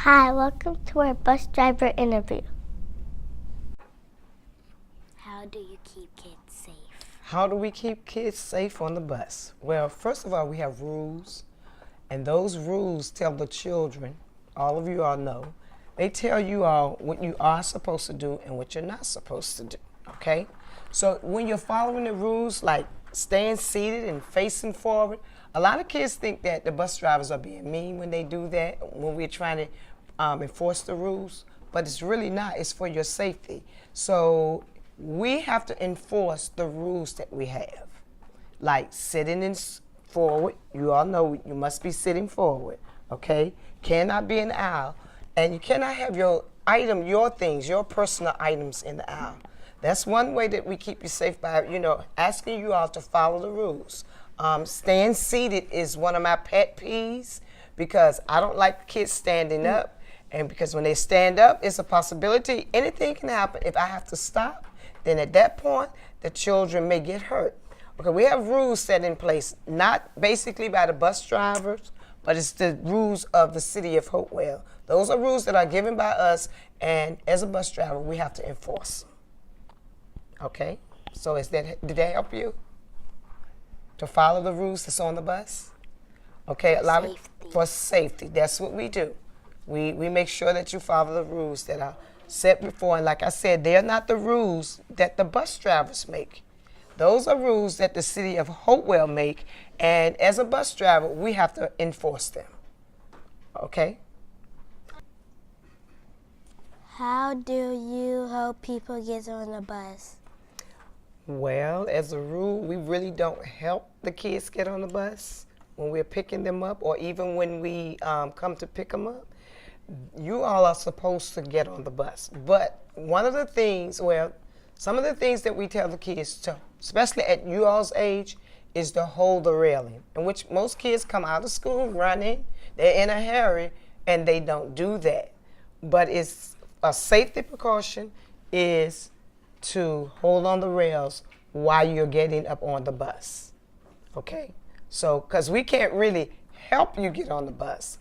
Hi, welcome to our bus driver interview. How do you keep kids safe? How do we keep kids safe on the bus? Well, first of all, we have rules, and those rules tell the children, all of you all know, they tell you all what you are supposed to do and what you're not supposed to do, okay? So when you're following the rules, like staying seated and facing forward, a lot of kids think that the bus drivers are being mean when they do that, when we're trying to enforce the rules, but it's really not. It's for your safety. So we have to enforce the rules that we have, like sitting in forward. You all know you must be sitting forward, okay? Cannot be in the aisle, and you cannot have your things, your personal items in the aisle. That's one way that we keep you safe by, asking you all to follow the rules. Staying seated is one of my pet peeves because I don't like kids standing up, and because when they stand up, it's a possibility anything can happen. If I have to stop, then at that point, the children may get hurt. Okay, we have rules set in place, not basically by the bus drivers, but it's the rules of the city of Hopewell. Those are rules that are given by us, and as a bus driver, we have to enforce them. Okay, so did that help you to follow the rules that's on the bus? Okay, for safety. That's what we do. We make sure that you follow the rules that are set before, and like I said, they're not the rules that the bus drivers make. Those are rules that the city of Hopewell make, and as a bus driver, we have to enforce them. Okay? How do you help people get on the bus? Well, as a rule, we really don't help the kids get on the bus when we're picking them up, or even when we come to pick them up. You all are supposed to get on the bus. But one of the things, some of the things that we tell the kids to, especially at you all's age, is to hold the railing, in which most kids come out of school running, they're in a hurry, and they don't do that. But it's a safety precaution is to hold on the rails while you're getting up on the bus, okay? So, because we can't really help you get on the bus,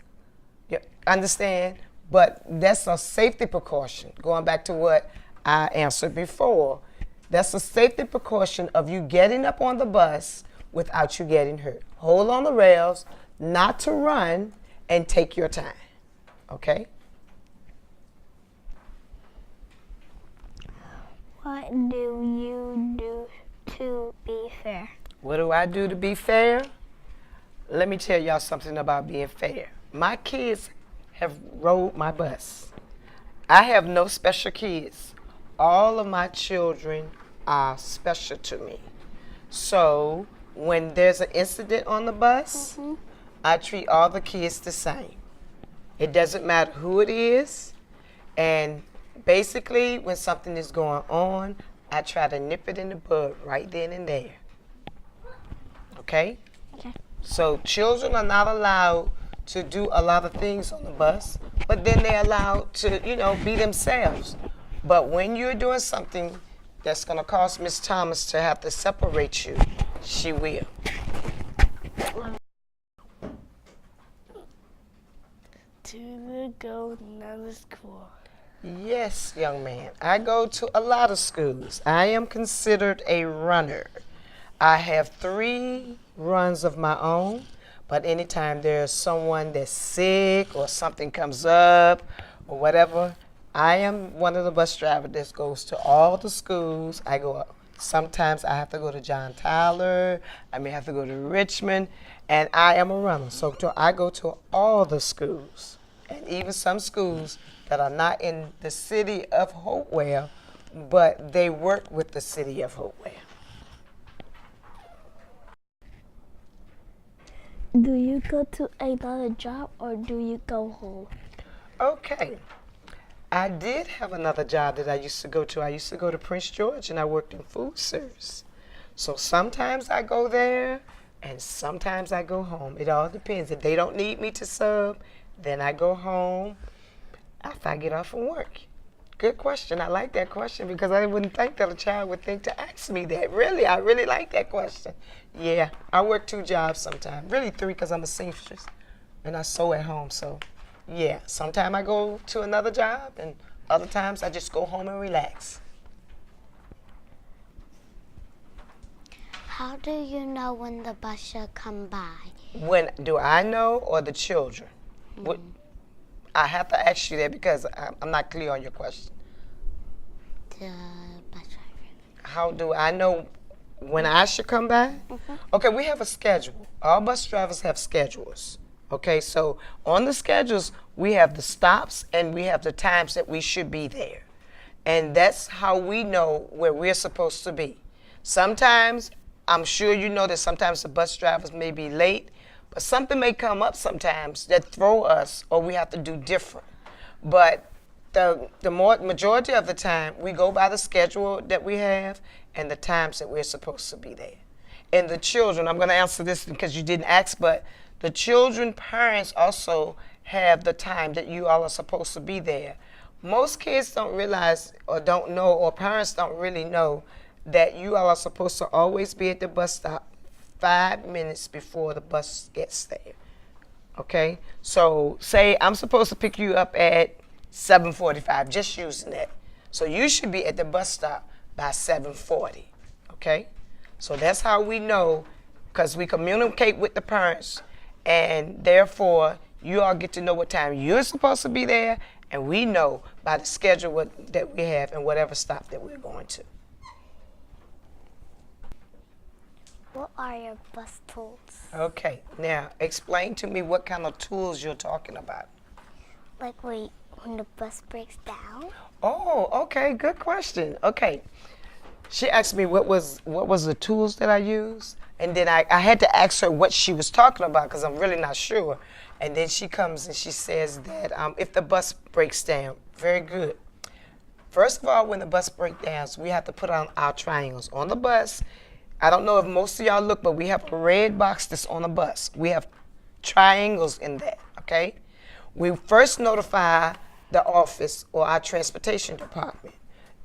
you understand? But that's a safety precaution. Going back to what I answered before, that's a safety precaution of you getting up on the bus without you getting hurt. Hold on the rails, not to run, and take your time, okay? What do you do to be fair? What do I do to be fair? Let me tell y'all something about being fair. My kids have rode my bus. I have no special kids. All of my children are special to me. So when there's an incident on the bus, I treat all the kids the same. It doesn't matter who it is, and basically, when something is going on, I try to nip it in the bud right then and there. Okay? Okay. So children are not allowed to do a lot of things on the bus, but then they're allowed to, be themselves. But when you're doing something that's going to cause Miss Thomas to have to separate you, she will. Do you go to another school? Yes, young man. I go to a lot of schools. I am considered a runner. I have 3 runs of my own, but anytime there's someone that's sick or something comes up or whatever, I am one of the bus drivers that goes to all the schools. Sometimes I have to go to John Tyler, I may have to go to Richmond, and I am a runner. So I go to all the schools, and even some schools that are not in the city of Hopewell, but they work with the city of Hopewell. Do you go to another job or do you go home? Okay. I did have another job that I used to go to. I used to go to Prince George, and I worked in food service. So sometimes I go there, and sometimes I go home. It all depends. If they don't need me to sub, then I go home after I get off from work. Good question. I like that question because I wouldn't think that a child would think to ask me that. Really, I really like that question. Yeah, I work 2 jobs sometimes. Really 3 because I'm a seamstress and I sew at home. So Yeah, sometimes I go to another job, and other times I just go home and relax. How do you know when the bus should come by? When do I know, or the children? What, I have to ask you that because I'm not clear on your question. The bus driver. How do I know when I should come by? Okay, we have a schedule. All bus drivers have schedules. Okay, so on the schedules, we have the stops and we have the times that we should be there. And that's how we know where we're supposed to be. Sometimes, I'm sure you know that sometimes the bus drivers may be late, but something may come up sometimes that throw us or we have to do different. But the majority of the time, we go by the schedule that we have and the times that we're supposed to be there. And the children, I'm going to answer this because you didn't ask, but the children, parents also have the time that you all are supposed to be there. Most kids don't realize or don't know, or parents don't really know, that you all are supposed to always be at the bus stop 5 minutes before the bus gets there. Okay? So say I'm supposed to pick you up at 7:45, just using that. So you should be at the bus stop by 7:40. Okay? So that's how we know, because we communicate with the parents, and therefore you all get to know what time you're supposed to be there, and we know by the schedule that we have and whatever stop that we're going to. What are your bus tools? Okay, now explain to me what kind of tools you're talking about. Like when the bus breaks down? Oh, okay, good question. Okay, she asked me what was the tools that I use, and then I had to ask her what she was talking about because I'm really not sure. And then she comes and she says that if the bus breaks down, very good. First of all, when the bus breaks down, we have to put on our triangles on the bus. I don't know if most of y'all look, but we have a red box that's on the bus. We have triangles in that, okay? We first notify the office or our transportation department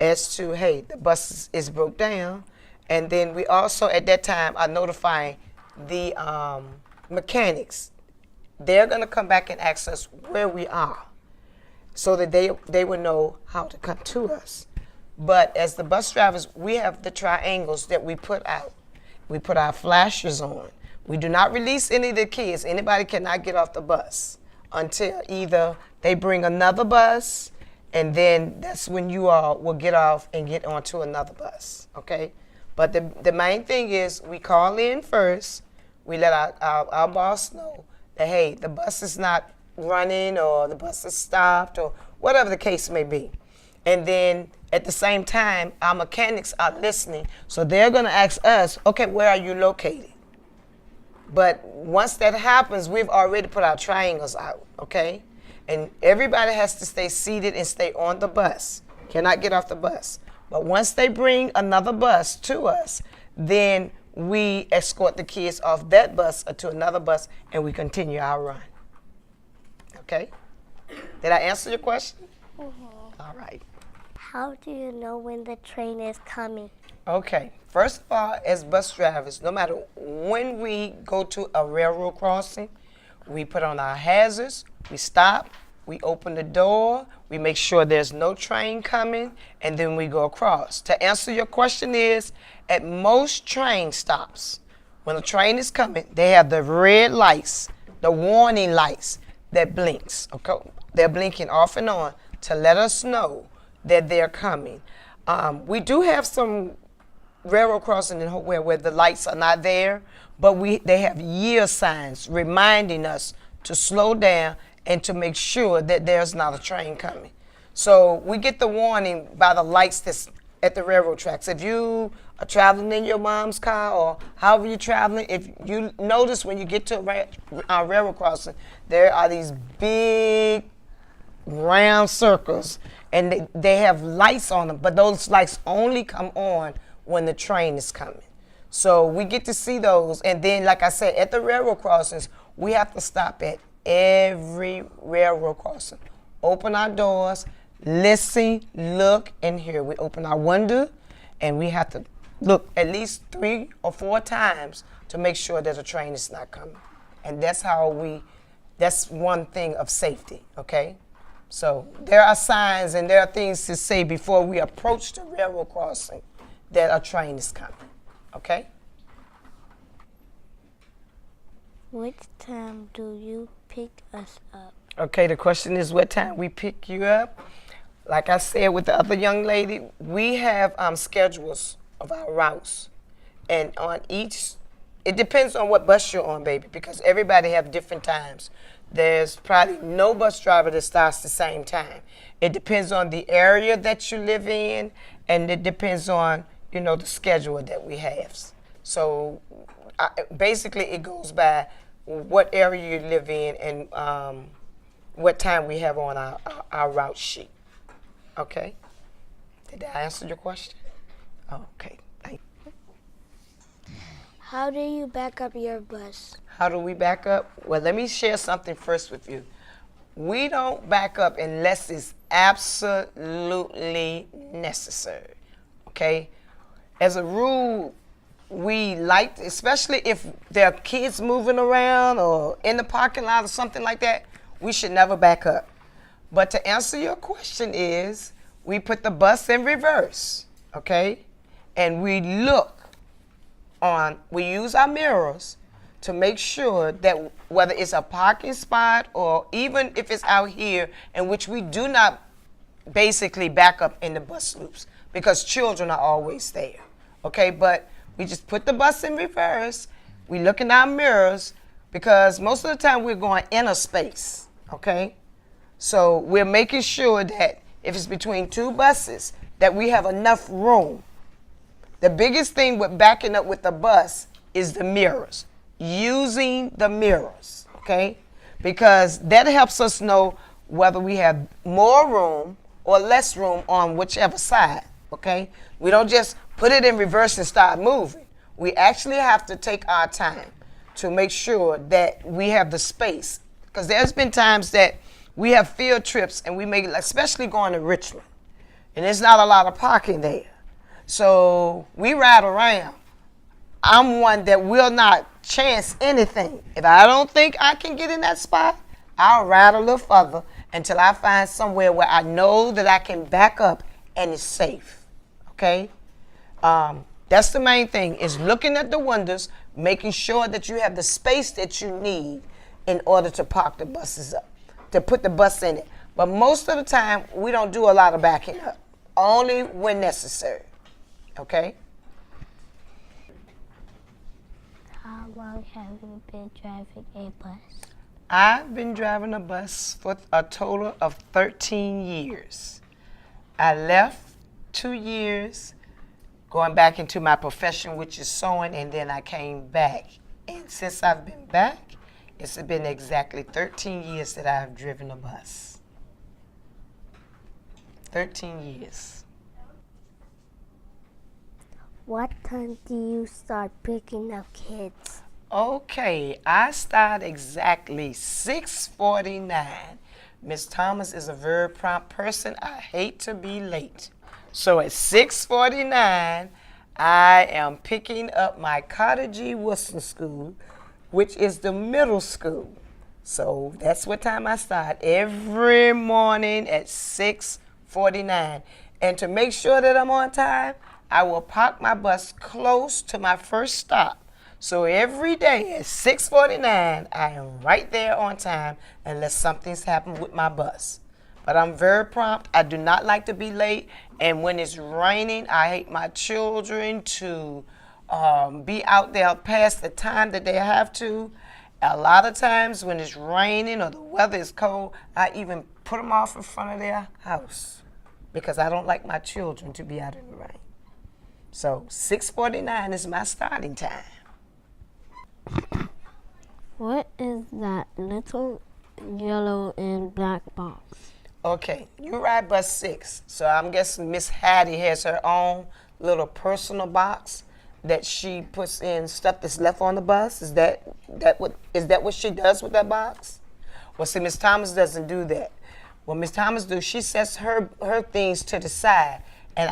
as to, hey, the bus is broke down. And then we also, at that time, are notifying the mechanics. They're going to come back and ask us where we are so that they will know how to come to us. But as the bus drivers, we have the triangles that we put out. We put our flashers on. We do not release any of the kids. Anybody cannot get off the bus until either they bring another bus, and then that's when you all will get off and get onto another bus, okay? But the main thing is we call in first. We let our boss know that, hey, the bus is not running or the bus is stopped or whatever the case may be. And then at the same time, our mechanics are listening. So they're going to ask us, okay, where are you located? But once that happens, we've already put our triangles out, okay? And everybody has to stay seated and stay on the bus. Cannot get off the bus. But once they bring another bus to us, then we escort the kids off that bus or to another bus, and we continue our run. Okay? Did I answer your question? Mm-hmm. All right. How do you know when the train is coming? Okay. First of all, as bus drivers, no matter when we go to a railroad crossing, we put on our hazards, we stop, we open the door, we make sure there's no train coming, and then we go across. To answer your question is, at most train stops, when a train is coming, they have the red lights, the warning lights that blinks. Okay? They're blinking off and on to let us know that they're coming. We do have some railroad crossing in Hopewell where the lights are not there, but they have yield signs reminding us to slow down and to make sure that there's not a train coming. So we get the warning by the lights that's at the railroad tracks. If you are traveling in your mom's car or however you're traveling, if you notice when you get to a railroad crossing, there are these big round circles, and they have lights on them, but those lights only come on when the train is coming. So we get to see those, and then, like I said, at the railroad crossings, we have to stop at every railroad crossing. Open our doors, listen, look, and hear. We open our window, and we have to look at least 3 or 4 times to make sure that a train is not coming. And that's how we That's one thing of safety, okay? So there are signs and there are things to say before we approach the railroad crossing that a train is coming, okay? Which time do you pick us up? Okay, the question is what time we pick you up. Like I said with the other young lady, we have schedules of our routes. And on each, it depends on what bus you're on, baby, because everybody have different times. There's probably no bus driver that starts the same time. It depends on the area that you live in, and it depends on, you know, the schedule that we have. So basically it goes by what area you live in and what time we have on our route sheet. Okay? Did I answer your question? Okay. Thank you. How do you back up your bus? How do we back up? Well, let me share something first with you. We don't back up unless it's absolutely necessary. Okay? As a rule, we like, especially if there are kids moving around or in the parking lot or something like that, we should never back up. But to answer your question is, we put the bus in reverse, okay? And we use our mirrors to make sure that whether it's a parking spot or even if it's out here in which we do not basically back up in the bus loops because children are always there, okay? But we just put the bus in reverse. We look in our mirrors because most of the time we're going in a space, okay? So we're making sure that if it's between two buses, that we have enough room. The biggest thing with backing up with the bus is the mirrors, using the mirrors, okay? Because that helps us know whether we have more room or less room on whichever side, okay? We don't just put it in reverse and start moving. We actually have to take our time to make sure that we have the space. Because there's been times that we have field trips and we make, especially going to Richmond, and there's not a lot of parking there. So we ride around. I'm one that will not chance anything. If I don't think I can get in that spot, I'll ride a little further until I find somewhere where I know that I can back up and it's safe, okay? That's the main thing, is looking at the windows, making sure that you have the space that you need in order to park the buses up, to put the bus in it. But most of the time, we don't do a lot of backing up, only when necessary, okay? How long have you been driving a bus? I've been driving a bus for a total of 13 years. I left 2 years going back into my profession, which is sewing, and then I came back. And since I've been back, it's been exactly 13 years that I've driven a bus. 13 years. What time do you start picking up kids? Okay, I start exactly 6:49. Miss Thomas is a very prompt person. I hate to be late. So at 6:49, I am picking up my Carter Wilson School, which is the middle school. So that's what time I start every morning at 6:49. And to make sure that I'm on time, I will park my bus close to my first stop. So every day at 6:49, I am right there on time unless something's happened with my bus. But I'm very prompt. I do not like to be late. And when it's raining, I hate my children to be out there past the time that they have to. A lot of times when it's raining or the weather is cold, I even put them off in front of their house because I don't like my children to be out in the rain. So 6:49 is my starting time. What is that little yellow and black box? Okay, you ride bus 6, so I'm guessing Miss Hattie has her own little personal box that she puts in stuff that's left on the bus. Is that what she does with that box? Well, see, Miss Thomas doesn't do that. What Miss Thomas do, she sets her things to the side, and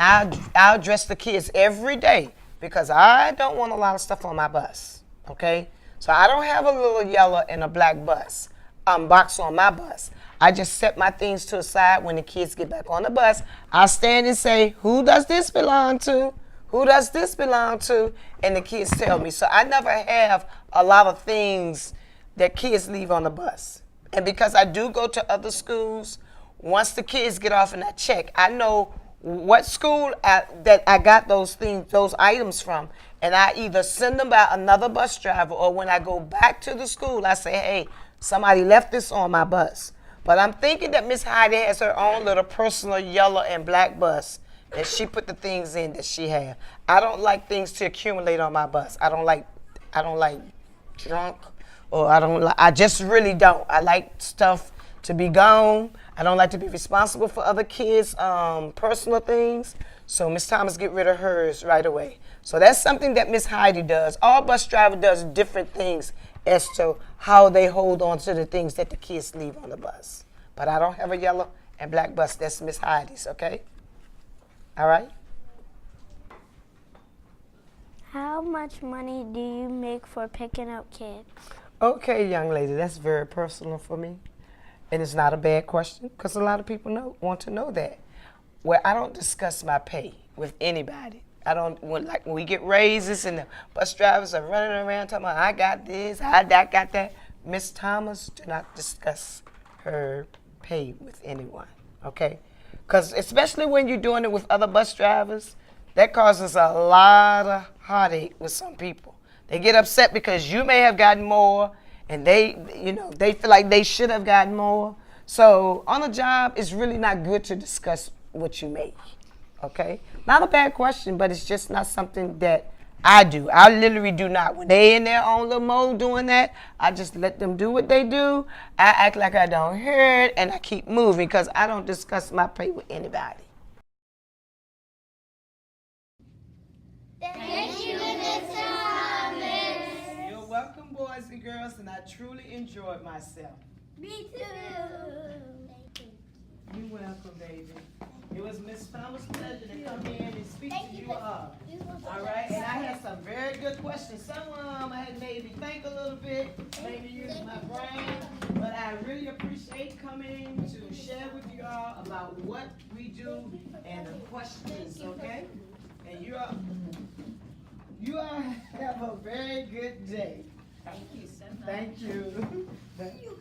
I'll dress the kids every day because I don't want a lot of stuff on my bus. Okay, so I don't have a little yellow and a black bus. box on my bus. I just set my things to the side. When the kids get back on the bus, I stand and say, who does this belong to? Who does this belong to? And the kids tell me. So I never have a lot of things that kids leave on the bus. And because I do go to other schools, once the kids get off and I check, I know what school that I got those items from. And I either send them by another bus driver, or when I go back to the school, I say, hey, somebody left this on my bus. But I'm thinking that Miss Heidi has her own little personal yellow and black bus that she put the things in that she has. I don't like things to accumulate on my bus. I don't like junk, or I just really don't. I like stuff to be gone. I don't like to be responsible for other kids' personal things. So Miss Thomas get rid of hers right away. So that's something that Miss Heidi does. All bus driver does different things as to how they hold on to the things that the kids leave on the bus. But I don't have a yellow and black bus. That's Miss Heidi's, okay? All right? How much money do you make for picking up kids? Okay, young lady, that's very personal for me. And it's not a bad question, because a lot of people want to know that. Well, I don't discuss my pay with anybody. I don't, when we get raises and the bus drivers are running around talking about, I got this, I got that. Miss Thomas do not discuss her pay with anyone, okay? Because especially when you're doing it with other bus drivers, that causes a lot of heartache with some people. They get upset because you may have gotten more, and they feel like they should have gotten more. So on a job, it's really not good to discuss what you make, okay? Not a bad question, but it's just not something that I do. I literally do not. When they in their own little mode doing that, I just let them do what they do. I act like I don't hear it, and I keep moving, because I don't discuss my pay with anybody. Thank you, Mr. Thomas. You're welcome, boys and girls, and I truly enjoyed myself. Me too. You're welcome, baby. It was Miss Thomas' pleasure to come in and speak to you all. All right, and I had some very good questions. Some of them had made me think a little bit, made me use my brain, but I really appreciate coming to share with you all about what we do and the questions, okay? And you all have a very good day. Thank you so much. Thank you.